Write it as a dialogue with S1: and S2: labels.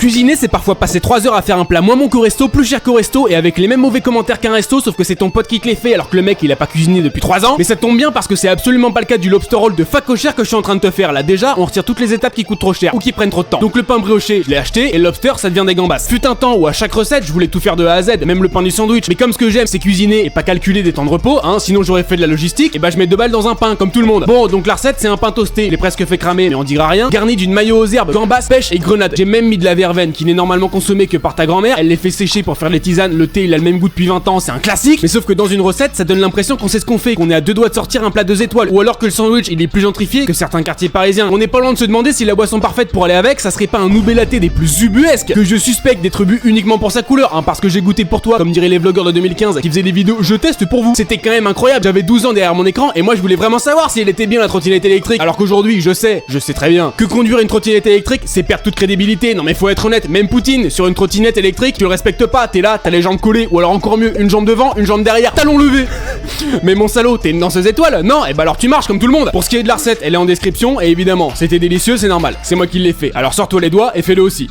S1: Cuisiner, c'est parfois passer 3 heures à faire un plat moins bon qu'au resto, plus cher qu'au resto et avec les mêmes mauvais commentaires qu'un resto, sauf que c'est ton pote qui te les fait alors que le mec il a pas cuisiné depuis 3 ans. Mais ça tombe bien parce que c'est absolument pas le cas du lobster roll de facochère que je suis en train de te faire là. Déjà, on retire toutes les étapes qui coûtent trop cher ou qui prennent trop de temps. Donc le pain brioché, je l'ai acheté et le lobster ça devient des gambas. Fut un temps où à chaque recette, je voulais tout faire de A à Z, même le pain du sandwich. Mais comme ce que j'aime c'est cuisiner et pas calculer des temps de repos, hein, sinon j'aurais fait de la logistique, et bah je mets 2 balles dans un pain comme tout le monde. Bon, donc la recette c'est un pain toasté, il est presque fait cramer mais on dira rien, garni d'une mayo aux herbes, gambas, pêche et grenade. J'ai même mis de la verveine qui n'est normalement consommée que par ta grand-mère, elle les fait sécher pour faire les tisanes, le thé il a le même goût depuis 20 ans, c'est un classique. Mais sauf que dans une recette, ça donne l'impression qu'on sait ce qu'on fait, qu'on est à 2 doigts de sortir un plat 2 étoiles, ou alors que le sandwich il est plus gentrifié que certains quartiers parisiens. On n'est pas loin de se demander si la boisson parfaite pour aller avec, ça serait pas un nouvel latte des plus ubuesques que je suspecte d'être bu uniquement pour sa couleur, hein, parce que j'ai goûté pour toi, comme diraient les vlogueurs de 2015 qui faisaient des vidéos je teste pour vous. C'était quand même incroyable, j'avais 12 ans derrière mon écran et moi je voulais vraiment savoir si elle était bien la trottinette électrique. Alors qu'aujourd'hui, je sais très bien que conduire une trottinette électrique c'est perdre toute crédibilité. Non mais faut être honnête, même Poutine sur une trottinette électrique, tu le respectes pas, t'es là, t'as les jambes collées, ou alors encore mieux, une jambe devant, une jambe derrière, talon levé. Mais mon salaud, t'es une danseuse étoile? Non, et bah alors tu marches comme tout le monde. Pour ce qui est de la recette, elle est en description et évidemment, c'était délicieux, c'est normal, c'est moi qui l'ai fait. Alors sors-toi les doigts et fais-le aussi.